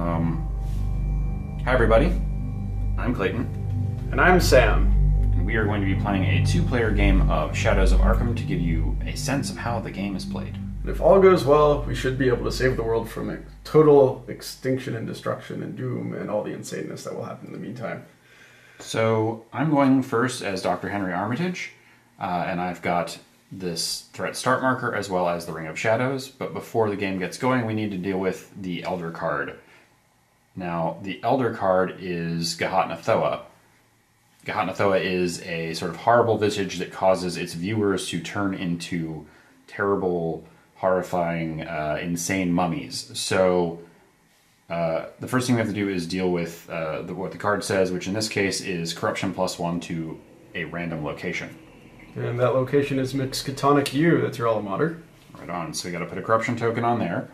Hi everybody, I'm Clayton. And I'm Sam. And we are going to be playing a two-player game of Shadows of Arkham to give you a sense of how the game is played. And if all goes well, we should be able to save the world from total extinction and destruction and doom and all the insaneness that will happen in the meantime. So I'm going first as Dr. Henry Armitage, and I've got this threat start marker as well as the Ring of Shadows, but before the game gets going we need to deal with the Elder card. Now, the Elder card is Gahat-Nathoa. Gahat-Nathoa is a sort of horrible visage that causes its viewers to turn into terrible, horrifying, insane mummies. So the first thing we have to do is deal with what the card says, which in this case is corruption +1 to a random location. And that location is Miskatonic U, that's your alma mater. Right on, so we got to put a corruption token on there.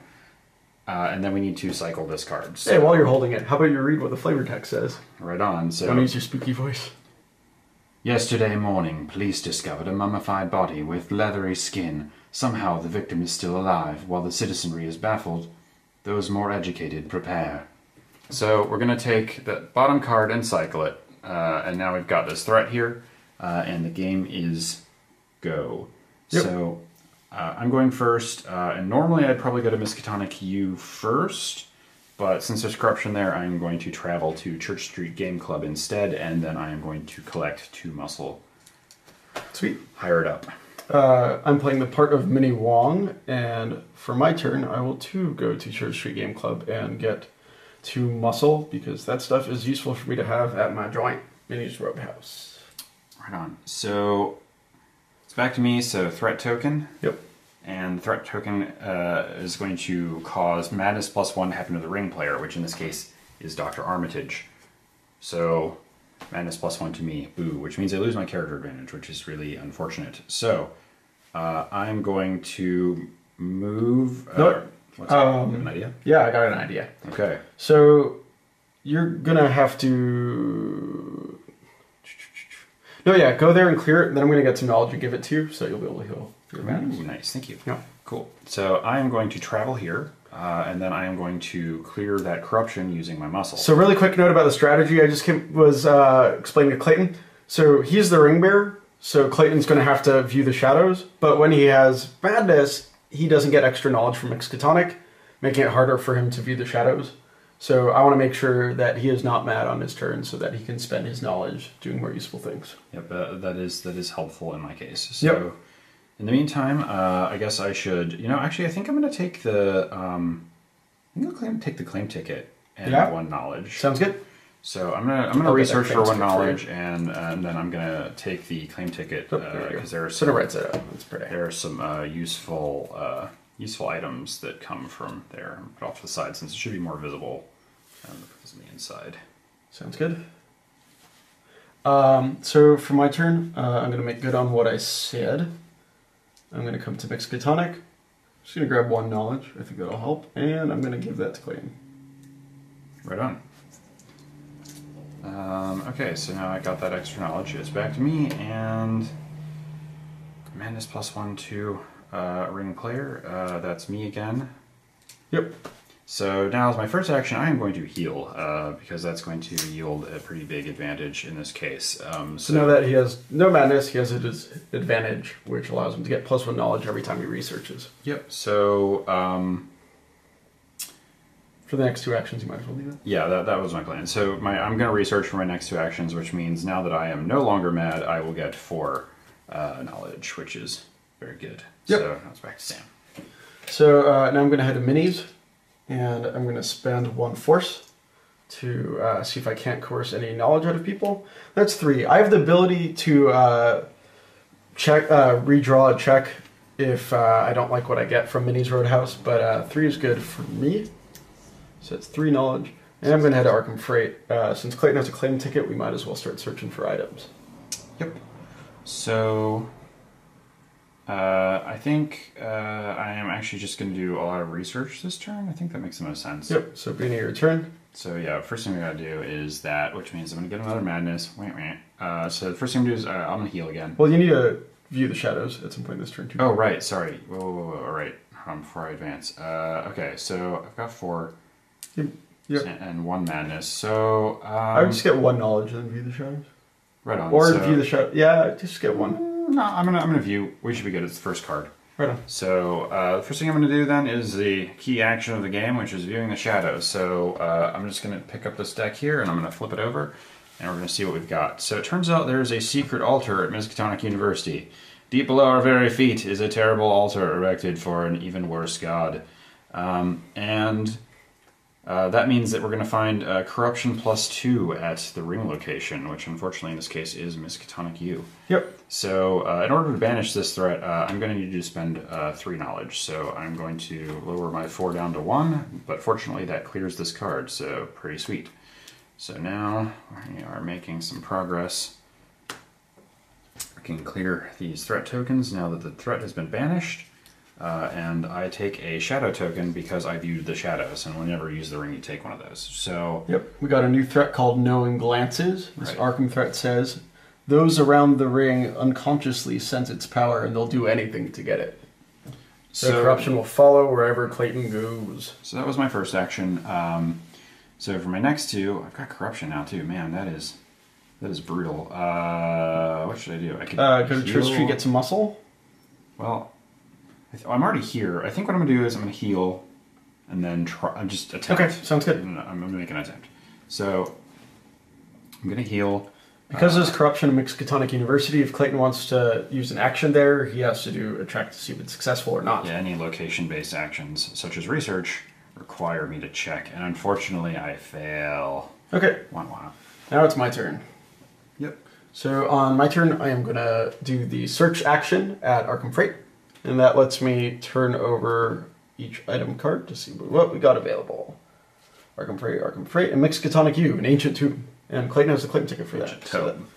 And then we need to cycle this card. So, hey, while you're holding it, how about you read what the flavor text says? Right on. So, don't use your spooky voice. Yesterday morning, police discovered a mummified body with leathery skin. Somehow the victim is still alive, while the citizenry is baffled. Those more educated prepare. So we're going to take the bottom card and cycle it. And now we've got this threat here. And the game is go. Yep. So I'm going first, and normally I'd probably go to Miskatonic U first, but since there's corruption there, I'm going to travel to Church Street Game Club instead, and then I am going to collect 2 muscle. Sweet. Hire it up. I'm playing the part of Minnie Wong, and for my turn, I will too go to Church Street Game Club and get 2 muscle, because that stuff is useful for me to have at my joint, Minnie's Roadhouse. Right on. So it's back to me, so threat token. Yep. And threat token is going to cause madness +1 to happen to the ring player, which in this case is Dr. Armitage. So madness +1 to me, boo, which means I lose my character advantage, which is really unfortunate. So I'm going to move... an idea? Yeah, I got an idea. Okay. So you're going to have to... No, yeah, go there and clear it, then I'm going to get some knowledge and give it to you, so you'll be able to heal your madness. Nice, thank you. Yeah. Cool. So I am going to travel here, and then I am going to clear that corruption using my muscle. So really quick note about the strategy I just was explaining to Clayton. So he's the ring bearer, so Clayton's going to have to view the shadows, but when he has madness, he doesn't get extra knowledge from Miskatonic, making it harder for him to view the shadows. So I want to make sure that he is not mad on his turn so that he can spend his knowledge doing more useful things. Yep, that is helpful in my case. So yep. In the meantime, I guess I should, actually I think I'm going to take the, take the claim ticket and 1 knowledge. Sounds good. So I'm gonna research for 1 knowledge and then I'm gonna take the claim ticket because there are some, writes it up. That's pretty. There are some useful items that come from there. Put off to the side since it should be more visible. And put this on the inside. Sounds good. So for my turn, I'm going to make good on what I said. I'm going to come to Miskatonic. Just going to grab 1 knowledge. I think that'll help. And I'm going to give that to Clayton. Right on. Okay, so now I got that extra knowledge. It's back to me, and madness +1 to ring player. That's me again. Yep. So now as my first action, I am going to heal, because that's going to yield a pretty big advantage in this case. So now that he has no madness, he has his advantage, which allows him to get +1 knowledge every time he researches. Yep, so... for the next 2 actions, you might as well leave it. Yeah, that was my plan. So I'm going to research for my next 2 actions, which means now that I am no longer mad, I will get 4 knowledge, which is very good. Yep. So now it's back to Sam. So now I'm going to head to Minis. And I'm going to spend 1 force to see if I can't coerce any knowledge out of people. That's 3. I have the ability to redraw a check if I don't like what I get from Minnie's Roadhouse, but 3 is good for me. So it's 3 knowledge. And I'm going to head to Arkham Freight. Since Clayton has a claim ticket, we might as well start searching for items. Yep. So... I think I am actually just going to do a lot of research this turn. I think that makes the most sense. Yep, so beginning of your turn. So yeah, first thing we gotta do is that, which means I'm going to get another madness. So the first thing I'm going to do is I'm going to heal again. Well, you need to view the shadows at some point this turn too. Oh, right, sorry. Whoa, all right. Before I advance. Okay, so I've got 4. Yep. Yep. And 1 madness. So I would just get 1 knowledge and then view the shadows. Right on. Or view the shadow. Yeah, just get 1. No, I'm gonna view. We should be good. It's the first card. Right on. So the first thing I'm gonna do then is the key action of the game, which is viewing the shadows. So I'm just gonna pick up this deck here and I'm gonna flip it over, and we're gonna see what we've got. So it turns out there's a secret altar at Miskatonic University. Deep below our very feet is a terrible altar erected for an even worse god. That means that we're going to find corruption +2 at the ring location, which unfortunately in this case is Miskatonic U. Yep. So in order to banish this threat, I'm going to need to spend 3 knowledge. So I'm going to lower my 4 down to 1, but fortunately that clears this card, so pretty sweet. So now we are making some progress. I can clear these threat tokens now that the threat has been banished. And I take a shadow token because I viewed the shadows, and whenever you use the ring, you take one of those. So yep, we got a new threat called Knowing Glances. This right. Arkham threat says, those around the ring unconsciously sense its power, and they'll do anything to get it. So corruption will follow wherever Clayton goes. So that was my first action. So for my next 2, I've got corruption now too. Man, that is brutal. What should I do? I could go to Church Street, get some muscle. Well, I'm already here. I think what I'm going to do is I'm going to heal and then just attempt. Okay, sounds good. I'm going to make an attempt. So I'm going to heal. Because there's corruption at Miskatonic University, if Clayton wants to use an action there, he has to do a check to see if it's successful or not. Yeah, any location-based actions, such as research, require me to check. And unfortunately, I fail. Okay. Wow. Now it's my turn. Yep. So on my turn, I am going to do the search action at Arkham Freight. And that lets me turn over each item card to see what we got available. Arkham Freight, and Miskatonic U, an ancient tomb. And Clayton has a Clayton ticket for that. Tome.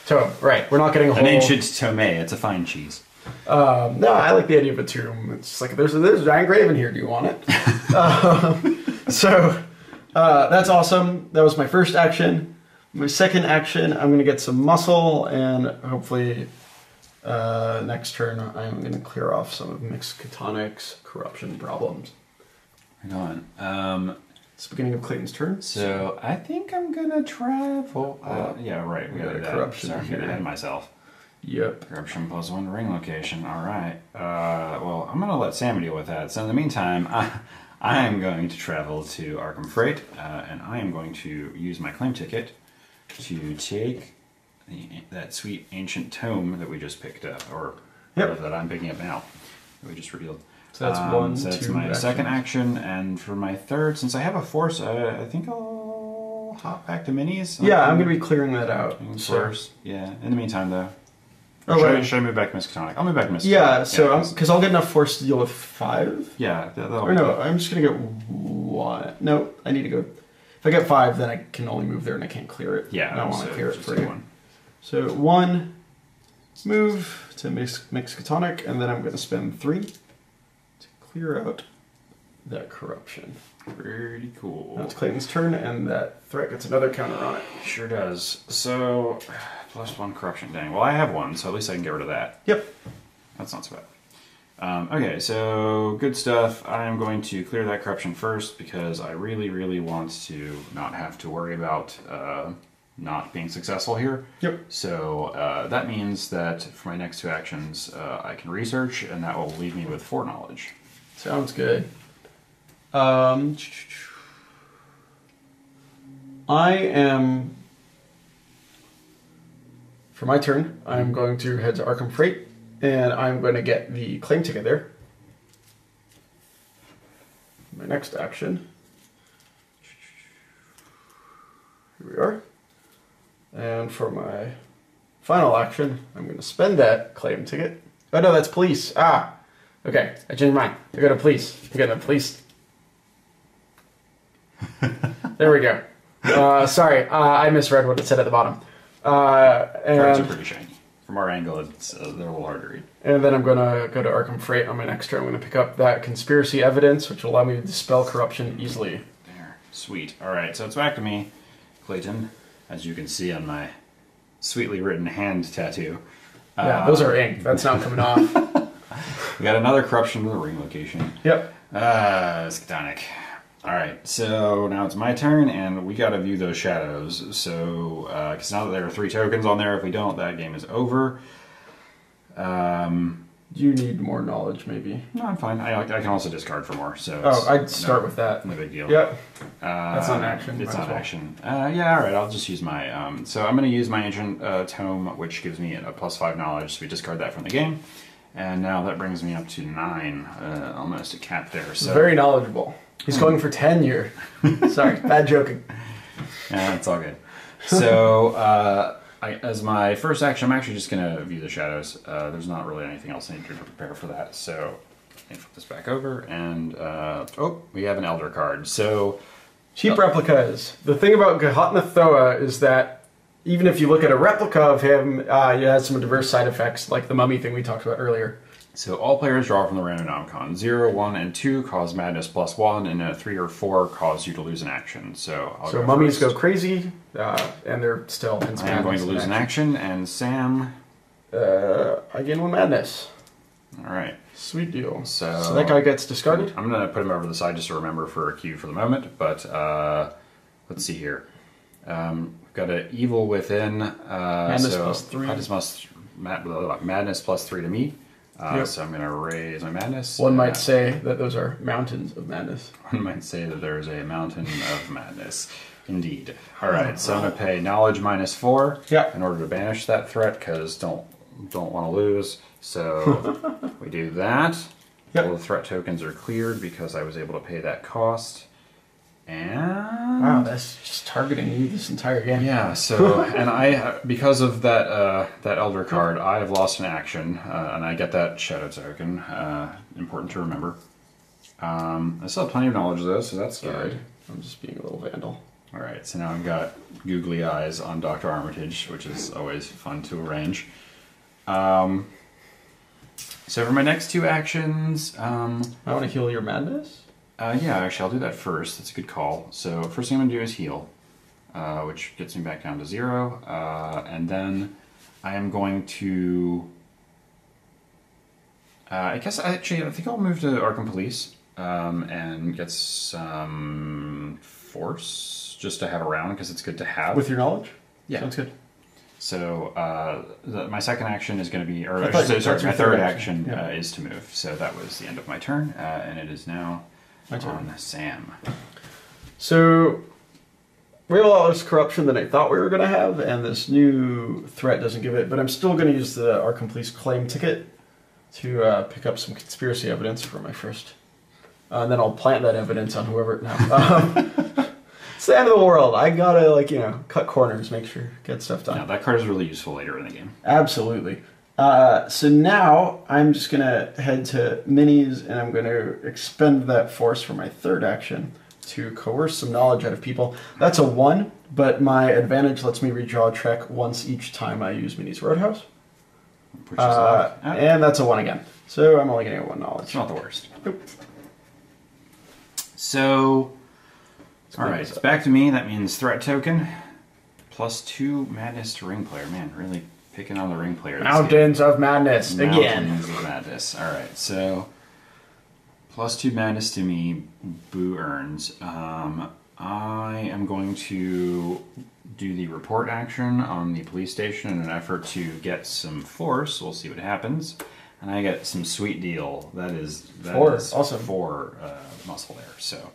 Tome, right. We're not getting a whole... An ancient tome. It's a fine cheese. No, I like the idea of a tomb. It's like, there's a giant grave in here. Do you want it? So that's awesome. That was my first action. My second action, I'm going to get some muscle, and hopefully... next turn, I'm going to clear off some of Miskatonic's corruption problems. Hang on. It's the beginning of Clayton's turn. So I think I'm going to travel. Yeah, right. We got a corruption Sorry, I'm here. getting ahead of myself. Yep. Corruption +1 ring location. All right. Well, I'm going to let Sam deal with that. So in the meantime, I am going to travel to Arkham Freight, and I am going to use my claim ticket to take that sweet ancient tome that we just picked up, or that I'm picking up now, that we just revealed. So that's so that's my actions. second action, and for my third, since I have a force, I think I'll hop back to minis. Yeah, I'm going to be clearing that out. First, yeah. In the meantime, though, should I move back to Miskatonic? I'll move back to Miskatonic. Yeah, so because I'll get enough force to deal with 5. Yeah, or no, I'm just going to get 1. No, I need to go. If I get 5, then I can only move there and I can't clear it. Yeah, I don't want to clear it for you. 1. So 1, move to Miskatonic, and then I'm going to spend 3 to clear out that corruption. Pretty cool. Now it's Clayton's turn, and that threat gets another counter on it. Sure does. So, +1 corruption. Dang. Well, I have 1, so at least I can get rid of that. Yep. That's not so bad. Okay, so good stuff. I am going to clear that corruption first because I really, really want to not have to worry about not being successful here. Yep. So that means that for my next 2 actions, I can research, and that will leave me with 4 knowledge. Sounds good. I am, for my turn, I'm going to head to Arkham Freight, and I'm going to get the claim ticket there. My next action. Here we are. And for my final action, I'm going to spend that claim ticket. Oh no, that's police. Ah! Okay, I changed mine. I go to police. I go to police. There we go. Sorry, I misread what it said at the bottom. Cards are pretty shiny. From our angle, they're a little hard to read. And then I'm going to go to Arkham Freight on my next turn. I'm going to pick up that conspiracy evidence, which will allow me to dispel corruption easily. There. Sweet. Alright, so it's back to me, Clayton, as you can see on my sweetly written hand tattoo. Yeah, those are ink. That's not coming off. We got another corruption to the ring location. Yep. Miskatonic. All right, so now it's my turn, and we got to view those shadows. So, because now that there are 3 tokens on there, if we don't, that game is over. You need more knowledge, maybe. No, I'm fine. I can also discard for more. So I'd start with that. No big deal. Yep. That's not action. It's not action. Yeah, all right. I'll just use my. So I'm going to use my ancient tome, which gives me a +5 knowledge. So we discard that from the game, and now that brings me up to 9, almost a cap there. So very knowledgeable. He's going for tenure. Sorry, bad joking. Yeah, it's all good. So. As my first action, I'm actually just going to view the shadows. There's not really anything else I need to prepare for that. So let me flip this back over, and we have an Elder card. So cheap replicas. The thing about Gahatna is that even if you look at a replica of him, it has some diverse side effects, like the mummy thing we talked about earlier. So all players draw from the random Nomicon. 0, 1, and 2 cause madness +1, and 3 or 4 cause you to lose an action. So mummies go crazy, and they're still in madness. I'm going to lose an action, and Sam... I gain 1 madness. All right. Sweet deal. So that guy gets discarded? I'm going to put him over to the side just to remember for a cue for the moment, but let's see here. We've got an Evil Within. Madness +3. Madness +3 to me. Yep. So I'm going to raise my madness. One might say that those are mountains of madness. One might say that there is a mountain of madness. Indeed. All right, so I'm going to pay knowledge -4 in order to banish that threat, because don't want to lose. So we do that. Yep. All the threat tokens are cleared because I was able to pay that cost. And wow, that's just targeting you this entire game. Yeah. So, and because of that Elder card, I have lost an action, and I get that Shadow token. Important to remember. I still have plenty of knowledge though, so that's good. I'm just being a little vandal. All right. So now I've got googly eyes on Dr. Armitage, which is always fun to arrange. So for my next 2 actions, I want to heal your madness. Yeah, actually, I'll do that first. That's a good call. So first thing I'm going to do is heal, which gets me back down to 0. And then I am going to... I think I'll move to Arkham Police and get some force just to have around, because it's good to have. With your knowledge? Yeah. Sounds good. So my second action is going to be... Or sorry, my third action is to move. So that was the end of my turn, and it is now... on Sam. So we have a lot less corruption than I thought we were going to have, and this new threat doesn't give it, but I'm still going to use the Arkham Police claim ticket to pick up some conspiracy evidence for my first. And then I'll plant that evidence on whoever... It's the end of the world. I gotta, cut corners, make sure, get stuff done. Yeah, that card is really useful later in the game. Absolutely. So now I'm just going to head to minis, and I'm going to expend that force for my third action to coerce some knowledge out of people. That's a 1, but my advantage lets me redraw a trek once each time I use minis Roadhouse. And that's a 1 again. So I'm only getting a 1 knowledge. It's not the worst. Nope. So, alright, it's back to me. That means threat token. +2 madness to ring player. Man, really... picking on the ring player. Mountains of Madness again. Mountains of Madness. All right, so +2 madness to me. Boo earns. I am going to do the report action on the police station in an effort to get some force. We'll see what happens, and I get some sweet deal. That is 4. Awesome. 4 muscle there. So.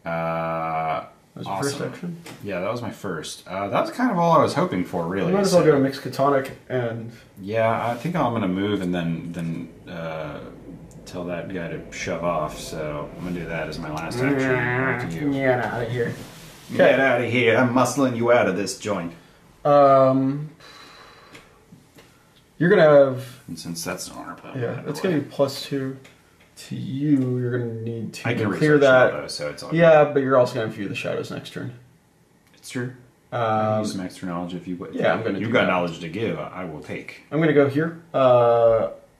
That was your first action? Yeah, that was my first. That was kind of all I was hoping for, really. You might as well go to Mixed Catonic and... Yeah, I think I'm going to move and then tell that guy to shove off, so I'm going to do that as my last action. To you. Get out of here. Get out of here. I'm muscling you out of this joint. You're going to have... And since that's an honor point. Yeah, that's going to be +2 to you. You're going to need to clear that. Shadow, so it's all good. But you're also going to view the shadows next turn. It's true. Use some extra knowledge if you would. Yeah, I'm going to. You've got knowledge to give. I will take. I'm going to go here.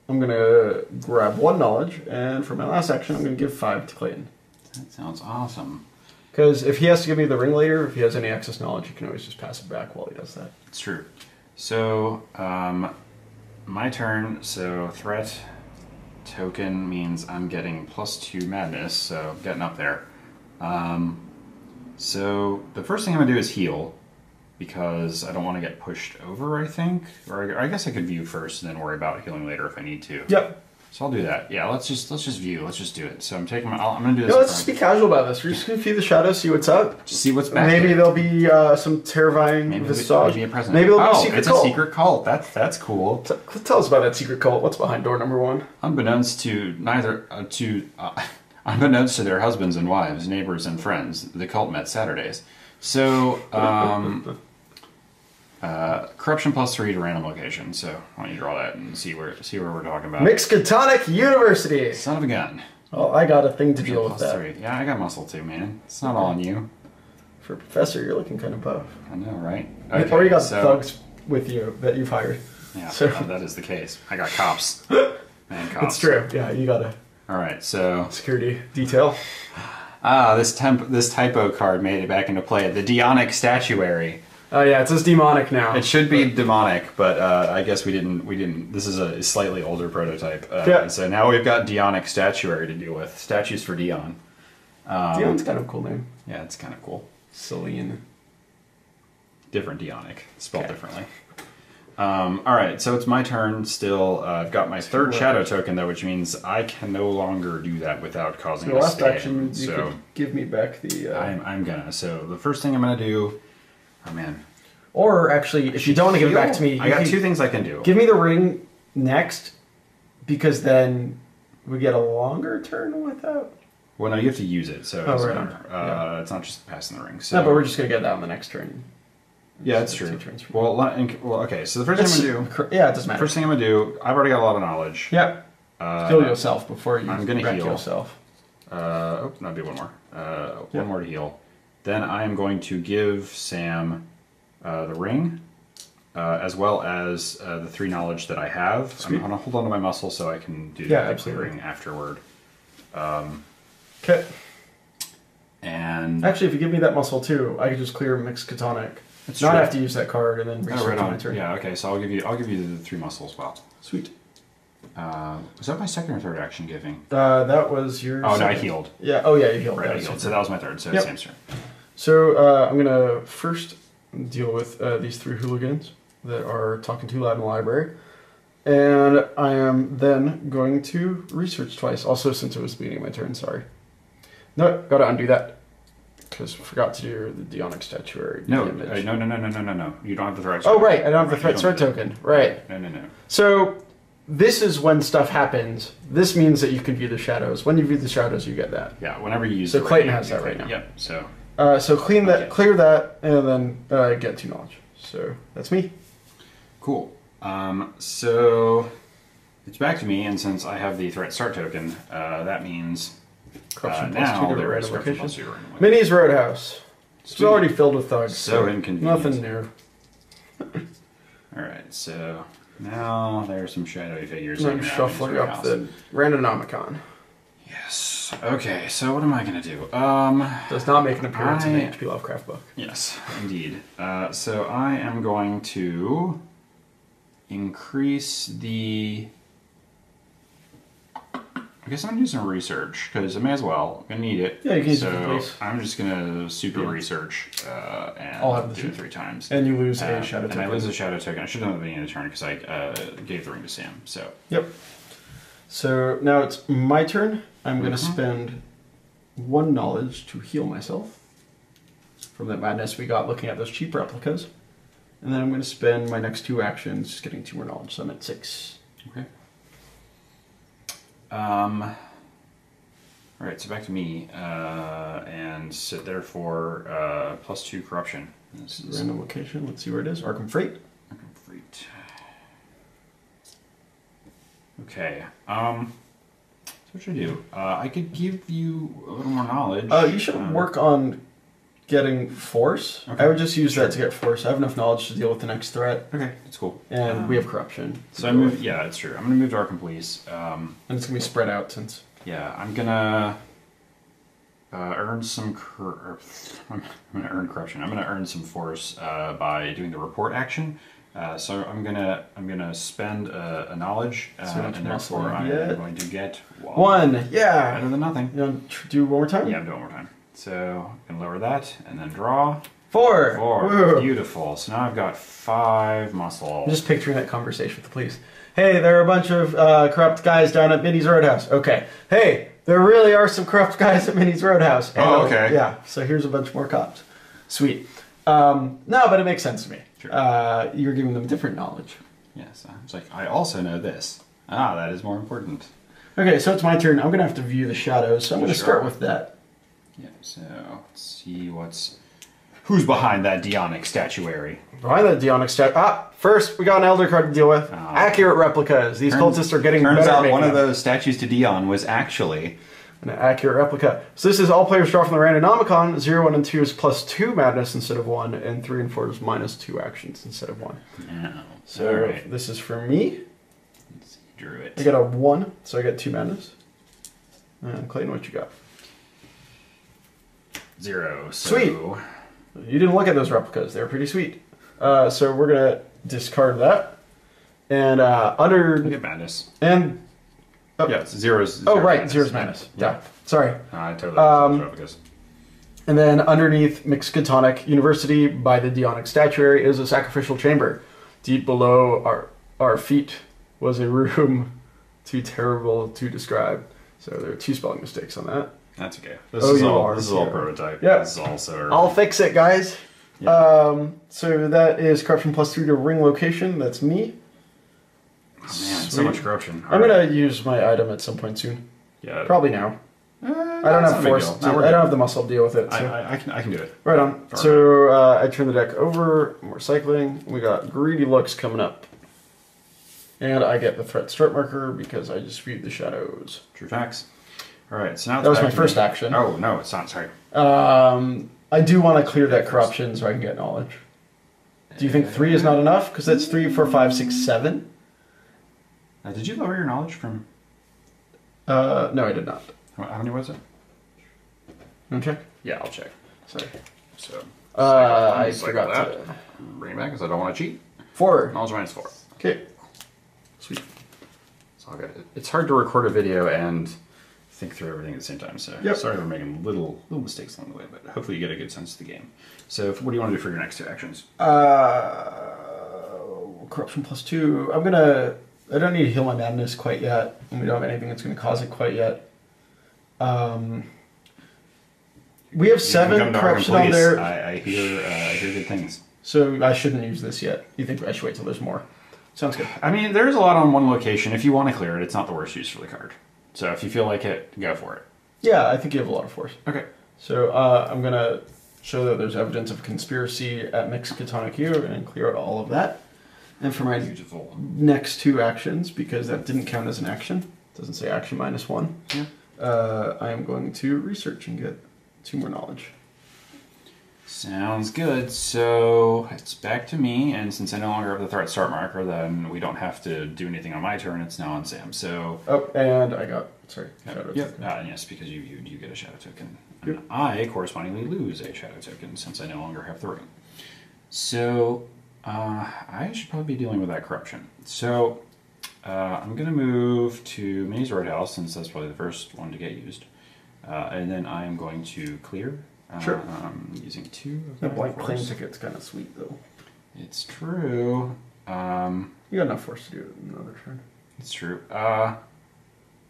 I'm going to grab 1 knowledge, and for my last action, I'm going to give 5 to Clayton. That sounds awesome. Because if he has to give me the ring later, if he has any excess knowledge, you can always just pass it back while he does that. It's true. So, my turn. So threat token means I'm getting +2 madness, so getting up there. So the first thing I'm going to do is heal, because I don't want to get pushed over, I think. Or I guess I could view first and then worry about healing later if I need to. Yep. So I'll do that. Yeah, let's just view. Let's just do it. So I'm taking I'm going to do this. No, let's just be casual about this. We're just going to view the shadows, see what's up. Just see what's back Maybe there. there'll be some terrifying visage. Maybe a present. Maybe there'll be a secret it's cult. a secret cult. That's cool. Tell us about that secret cult. What's behind door number 1? Unbeknownst to unbeknownst to their husbands and wives, neighbors and friends, the cult met Saturdays. So, corruption +3 to random location. So why don't you draw that and see where we're talking about? Miskatonic University. Son of a gun. Oh, I got a thing to deal with that. +3. Yeah, I got muscle too, man. It's not all on you. For a professor, you're looking kind of buff. I know, right? Okay, or you got thugs with you that you've hired. Yeah, so. That is the case. I got cops. Man, cops. It's true. Yeah, you got a. All right, so security detail. This typo card made it back into play. The Demonic Statuary. Oh yeah, it says demonic now. It should be demonic, but I guess we didn't. This is a slightly older prototype. Yeah. So now we've got Demonic Statuary to deal with. Statues for Dion. Dion's kind of a cool name. Yeah, it's kind of cool. Celine. Different Demonic, spelled differently. All right, so it's my turn still. I've got my third shadow token though, which means I can no longer do that without causing a last stain. action, you could give me back the. I'm gonna. So the first thing I'm gonna do. Oh man. Or actually, if you don't want to give it back to me, I got 2 things I can do. Give me the ring next, because then we get a longer turn without. Well, no, you have to use it, so it's not just passing the ring. So. No, but we're just gonna get that on the next turn. Yeah, that's true. Well, okay. So the first thing I'm gonna do. Yeah, it doesn't matter. First thing I'm gonna do. I've already got a lot of knowledge. Yep. Heal yourself before you. I'm gonna wreck heal yourself. No, do one more. One more to heal. Then I am going to give Sam the ring, as well as the 3 knowledge that I have. Sweet. I'm gonna hold on to my muscle so I can do the clearing afterward. Okay. And actually, if you give me that muscle too, I could just clear Miskatonic. It's not true. have to use that card and then research my turn. Yeah, okay, so I'll give you the 3 muscle as well. Sweet. Was that my second or third action giving? That was your. Oh, no, I healed. Yeah. Oh, yeah, you healed. Right, I healed. So that was my third. So Sam's turn. So I'm gonna first deal with these 3 hooligans that are talking too loud in the library, and I am then going to research twice. Also, since it was the beginning of my turn, sorry. No, gotta undo that. Because I forgot to do the Demonic Statuary. No. You don't have the threat. Oh, right. I don't have the threat sword token. Right. No. So, this is when stuff happens. This means that you can view the shadows. When you view the shadows, you get that. Yeah, whenever you use So, Clayton has that right now. Yep, so. So, clear that, and then get 2 knowledge. So, that's me. Cool. So, it's back to me, and since I have the threat start token, that means. Corruption now +2 to there random is corruption location. +2 random. Minnie's Roadhouse. It's already filled with thugs. So inconvenient. Nothing new. Alright, so now there's some shadowy figures. I'm shuffling up the Randomnomicon. Yes. Okay, so what am I going to do? Does not make an appearance in the H.P. Lovecraft book. Yes, indeed. So I am going to increase the... I guess I'm going to do some research, because I may as well. I'm going to need it. Yeah, you can use it for So police. I'm just going to super research and I'll have the do it 3 times. And you lose a shadow token. And I lose a shadow token. I should have done it at the beginning of the turn, because I gave the ring to Sam. So. Yep. So now it's my turn. I'm going to spend 1 knowledge to heal myself from that madness we got looking at those cheap replicas. And then I'm going to spend my next 2 actions just getting 2 more knowledge, so I'm at 6. Okay. Alright, so back to me, and so therefore, +2 corruption. This is random location, let's see where it is. Arkham Freight. Arkham Freight. Okay, so what should I do? I could give you a little more knowledge. You should work on getting force. Okay. I would just use that to get force. I have enough knowledge to deal with the next threat. Okay, that's cool. And we have corruption. So I move. Yeah, that's true. I'm gonna move to Arkham Police. And it's gonna be spread out since. Yeah, I'm gonna earn some. I'm gonna earn corruption. I'm gonna earn some force by doing the report action. So I'm gonna spend a knowledge, So much and muscle therefore I'm you get. going to get One. Yeah. better than nothing. You want to do one more time? Yeah, I'm doing one more time. So I'm gonna lower that and then draw. 4. 4. Woo. Beautiful. So now I've got 5 muscle. I'm just picturing that conversation with the police. Hey, there are a bunch of corrupt guys down at Minnie's Roadhouse. Okay. Hey, there really are some corrupt guys at Minnie's Roadhouse. Oh, okay. Yeah. So here's a bunch more cops. Sweet. No, but it makes sense to me. Sure. You're giving them different knowledge. Yes. It's like I also know this. Ah, that is more important. Okay, so it's my turn. I'm going to have to view the shadows, so I'm going to Sure. start with that. Yeah. So let's see who's behind that Dionic statuary. Behind that Dionic statue. First, we got an Elder card to deal with. Accurate replicas. These cultists are getting better. Turns at out making one of them. those statues to Dion was actually An accurate replica. So this is all players draw from the Randomnomicon. 0, 1, and 2 is +2 madness instead of 1, and 3 and 4 is -2 actions instead of 1. yeah. So All right. this is for me. Let's see, drew it. I got a 1, so I get 2 madness. And Clayton, what you got? 0. So Sweet. You didn't look at those replicas. They were pretty sweet. So we're gonna discard that. And under Look at madness. and oh, Yeah, it's 0's. oh right, 0's madness. Yeah. Sorry. I totally replicas. And then underneath Miskatonic University by the Dionic Statuary is a sacrificial chamber. Deep below our feet was a room too terrible to describe. So there are 2 spelling mistakes on that. That's okay. Oh, This is you all are, this is all yeah. prototype. Yeah. This is also I'll fix it, guys. Yeah. So that is corruption +3 to ring location. That's me. Oh, man, so Sweet. much corruption. I'm gonna use my item at some point soon. Yeah. Probably now. I don't have force. I don't have the muscle to deal with it. So. I can do it. Right on. Darn So I turn the deck over. More cycling. We got greedy looks coming up. And I get the threat start marker because I just viewed the shadows. True facts. All right. So now That was it's my back to first me. action. Oh no, it's not. Sorry. I do want to clear that corruption so I can get knowledge. Do you think 3 is not enough? Because that's 3, 4, 5, 6, 7. Did you lower your knowledge from? No, I did not. How many was it? Want to check? Yeah, I'll check. Sorry. So. I cycle forgot that. to. Bring it back because I don't want to cheat. 4. Knowledge -4. Okay. Sweet. It's all good. It's hard to record a video and think through everything at the same time. So Yep. sorry for making little mistakes along the way, but hopefully you get a good sense of the game. So what do you want to do for your next 2 actions? Corruption +2. I don't need to heal my madness quite yet, and we don't have anything that's going to cause it quite yet. We have You can 7 come to Arkham corruption on Police. there, I hear good things. so I shouldn't use this yet. You think I should wait till there's more? Sounds good. I mean, there's a lot on one location. If you want to clear it, it's not the worst use for the card. So if you feel like it, go for it. Yeah, I think you have a lot of force. Okay. So I'm going to show that there's evidence of conspiracy at Miskatonic U and clear out all of that. And for my Beautiful. next 2 actions, because that didn't count as an action, doesn't say action -1, Yeah. I am going to research and get 2 more knowledge. Sounds good. So it's back to me, and since I no longer have the threat start marker, then we don't have to do anything on my turn. It's now on Sam. So Oh, and I got, sorry, shadow yep. token. Yes, because you get a shadow token. Yep. And I correspondingly lose a shadow token since I no longer have the ring. So I should probably be dealing with that corruption. So I'm going to move to Minnie's Roadhouse since that's probably the first one to get used. And then I am going to clear. Sure. Using 2 of That my blank force. plane ticket's kind of sweet, though. It's true. You got enough force to do it in another turn. It's true.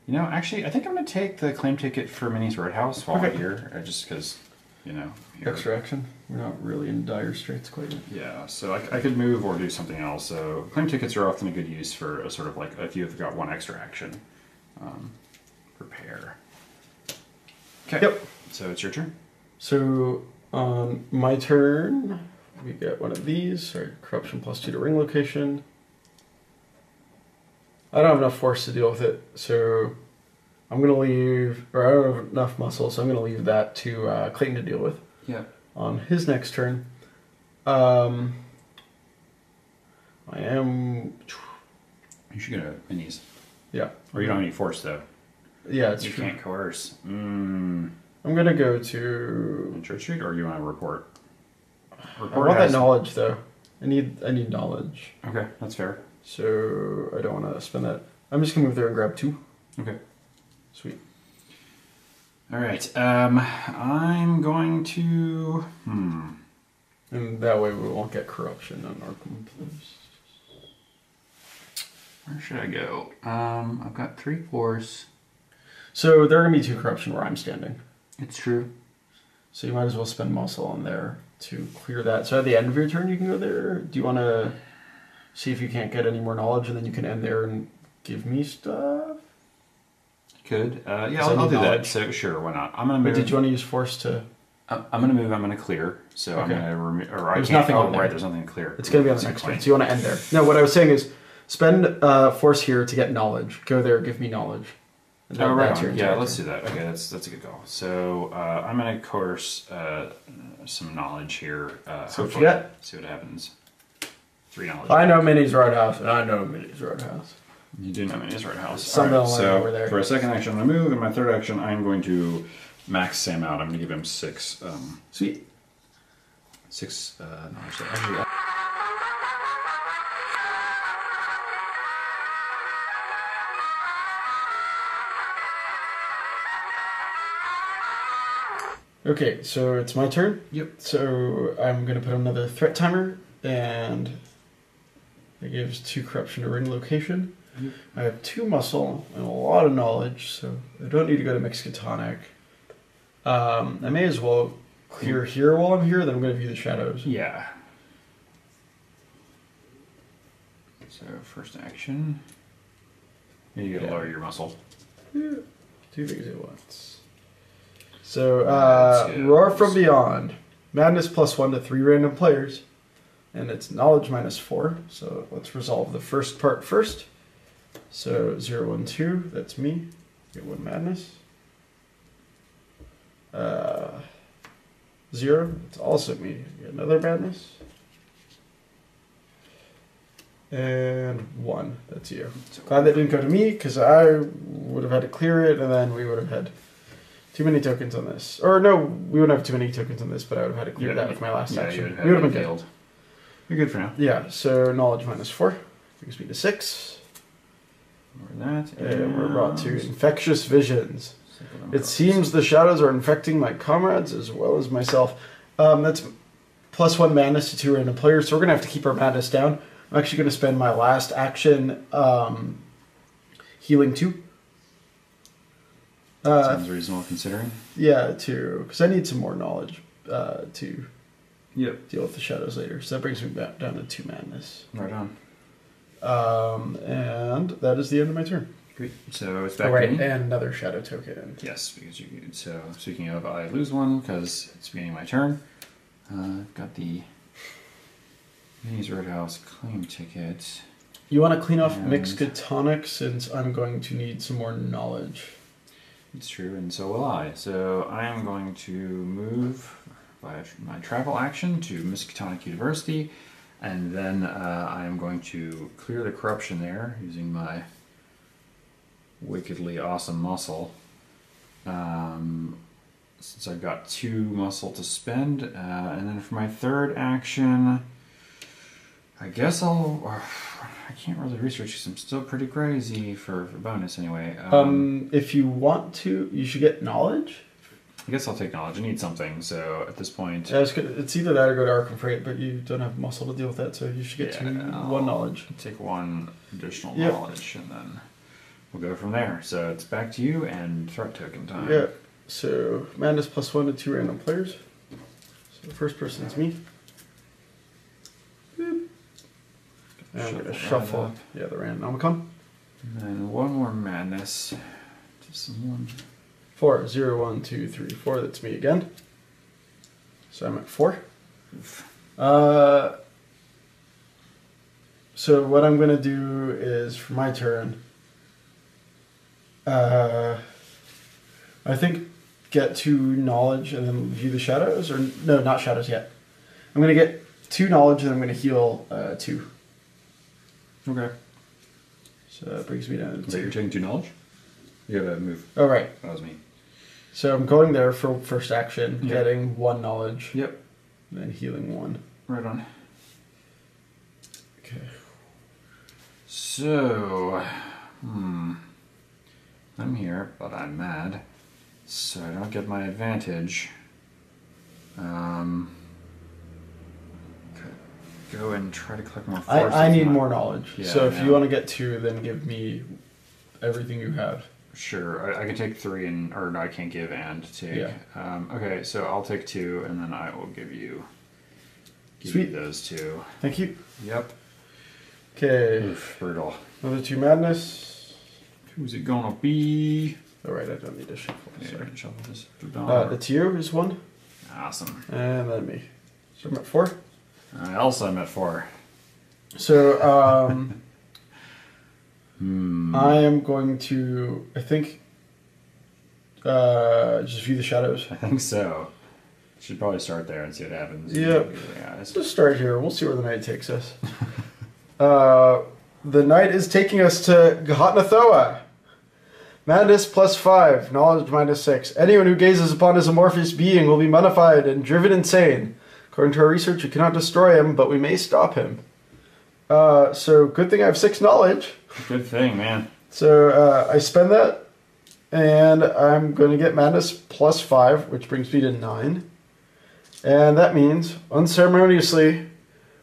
You know, actually, I think I'm going to take the claim ticket for Minnie's Roadhouse while I'm Okay. here, just because, you know. Here. Extra action. We're not really in dire straits quite yet. Yeah, so I could move or do something else. So claim tickets are often a good use for a sort of like if you've got 1 extra action. Prepare. Okay. Yep. So it's your turn. So on my turn, we get one of these. Sorry, corruption +2 to ring location. I don't have enough force to deal with it, so I'm going to leave, or I don't have enough muscle, so I'm going to leave that to Clayton to deal with. Yeah. On his next turn. I am... You should go to Minnie's. Yeah. Or you don't have any force, though. Yeah, it's You true. can't coerce. I'm going to go to... In Church Street, or you want to report? I want that knowledge, though. I need knowledge. Okay, that's fair. So I don't want to spend that. I'm just gonna move there and grab 2. Okay. Sweet. All right. I'm going to. And that way we won't get corruption on Arkham Place. Where should I go? I've got 3 force. So there are gonna be 2 corruption where I'm standing. It's true. So you might as well spend muscle on there to clear that. So at the end of your turn, you can go there. Do you want to see if you can't get any more knowledge, and then you can end there and give me stuff? Could. Yeah, I'll do that. So sure, why not? I'm gonna move. But did you want to use force to? I'm gonna move. I'm gonna clear. So Okay. I'm gonna remove. Or There's I can't. nothing Oh, on there. right. There's nothing to clear. It's going to be on the next turn. So you want to end there. No, what I was saying is spend force here to get knowledge. Go there, give me knowledge. And Oh, right that's your on. Yeah, entire let's turn. do that. Okay, that's a good call. So I'm gonna coerce some knowledge here. So what you hopefully. got? See what happens. 3 knowledge. I know Minnie's Roadhouse, and I know Minnie's Roadhouse. You do know Minnie's Roadhouse. Something All right, along so over there. for a second action, I'm gonna move, and my third action, I'm going to max Sam out. I'm gonna give him 6. Sweet. 6 knowledge. Actually, Okay, so it's my turn. Yep. So I'm going to put another threat timer, and it gives 2 corruption to ring location. Yep. I have 2 muscle and a lot of knowledge, so I don't need to go to Miskatonic. I may as well clear here while I'm here, then I'm going to view the shadows. Yeah. So first action, you gotta lower your muscle. Yeah. 2 things at once. So, Let's go. Roar from Beyond. Madness +1 to 3 random players. And it's knowledge -4. So let's resolve the first part first. So 0, 1, 2, that's me. Get 1 madness. 0, it's also me. Get another madness. And 1, that's you. Glad that didn't go to me, because I would have had to clear it, and then we would have had too many tokens on this. Or no, we wouldn't have too many tokens on this, but I would have had to clear that with my last action. You We would have been failed. You're good for now. Yeah, so knowledge -4 brings me to 6. Lower that. And we're brought to infectious visions. It seems the shadows are infecting my comrades as well as myself. That's +1 madness to 2 random players, so we're going to have to keep our madness down. I'm actually going to spend my last action healing 2. Sounds reasonable considering. Yeah, 2, because I need some more knowledge to Yep. deal with the shadows later. So that brings me back down to 2 madness. Right on. And that is the end of my turn. Great. So it's back Oh, right, to me. and another shadow token. Yes, because you. So speaking of, I lose 1 because it's beginning my turn. Got the Minnie's Roadhouse claim ticket. You want to clean off And- Miskatonic since I'm going to need some more knowledge. It's true, and so will I. So I am going to move by my travel action to Miskatonic University, and then I am going to clear the corruption there using my wickedly awesome muscle. Since I've got 2 muscle to spend, and then for my third action, I guess I can't really research because I'm still pretty crazy for bonus anyway. If you want to, you should get knowledge. I guess I'll take knowledge. I need something, so at this point... Yeah, it's either that or go to Arkham Freight, but you don't have muscle to deal with that, so you should get one knowledge. Take 1 additional Yep. knowledge, and then we'll go from there. So it's back to you and threat token time. Yeah, so madness +1 to 2 random players. So the first person's me. Boop. And I'm going to shuffle up. the Randomicon. And then 1 more madness. Just some 1. 4, 0, 1, 2, 3, 4. That's me again. So I'm at 4. So what I'm going to do is, for my turn, I think get 2 knowledge and then view the shadows. Or no, not shadows yet. I'm going to get 2 knowledge and I'm going to heal 2. Okay. So that brings me down to So you're 2. taking 2 knowledge? You gotta move. Oh, right. That was me. So I'm going there for first action, Yep. getting 1 knowledge, Yep. and then healing 1. Right on. So, I'm here, but I'm mad, so I don't get my advantage. Go and try to collect more force. I need more knowledge. Yeah, so if you want to get 2, then give me everything you have. Sure, I can take 3 and, or no, I can't give and take. Yeah. Okay, so I'll take 2 and then I will give you Sweet. those 2. Thank you. Yep. Okay. Oof, brutal. Another 2 madness. Who's it gonna be? All right, I don't need to shuffle. Yeah, Sorry. shuffle this. That's you is 1. Awesome. And then me. So I'm at 4. Also, I'm at 4. So, I am going to, I think, just view the shadows. I think so. Should probably start there and see what happens. Yep. Yeah, Let's just start here. We'll see where the night takes us. The night is taking us to Gahatnathoa. Madness +5, knowledge -6. Anyone who gazes upon his amorphous being will be mummified and driven insane. According to our research, we cannot destroy him, but we may stop him. So good thing I have 6 knowledge. Good thing, man. So I spend that, and I'm going to get madness +5, which brings me to 9. And that means, unceremoniously,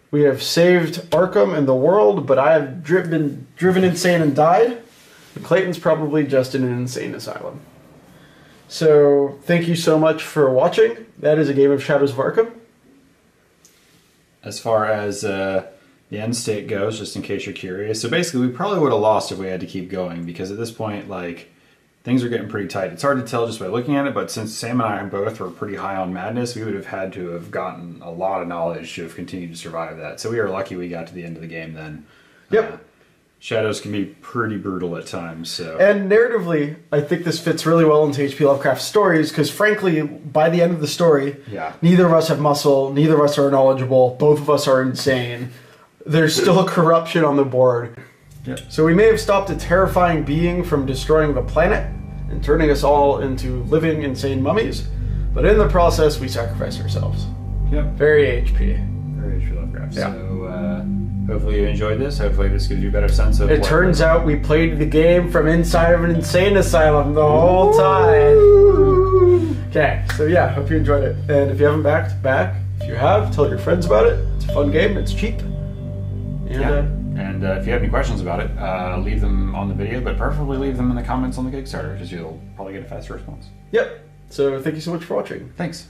we have saved Arkham and the world, but I have been driven insane and died. And Clayton's probably just in an insane asylum. So thank you so much for watching. That is a game of Shadows of Arkham. As far as the end state goes, just in case you're curious, so basically we probably would have lost if we had to keep going, because at this point, like, things are getting pretty tight. It's hard to tell just by looking at it, but since Sam and I both were pretty high on madness, we would have had to have gotten a lot of knowledge to have continued to survive that. So we are lucky we got to the end of the game then. Yep. Shadows can be pretty brutal at times, so... And narratively, I think this fits really well into H.P. Lovecraft's stories, because frankly, by the end of the story, neither of us have muscle, neither of us are knowledgeable, both of us are insane. There's still a corruption on the board. Yep. So we may have stopped a terrifying being from destroying the planet and turning us all into living, insane mummies, but in the process, we sacrificed ourselves. Yep. Very HP. Very H.P. Lovecraft. Yeah. So, hopefully you enjoyed this. Hopefully this gives you a better sense of... It turns out we played the game from inside of an insane asylum the whole time. Okay, so yeah, hope you enjoyed it. And if you haven't back. If you have, tell your friends about it. It's a fun game, it's cheap. And, And if you have any questions about it, leave them on the video, but preferably leave them in the comments on the Kickstarter, because you'll probably get a faster response. Yep. So thank you so much for watching. Thanks.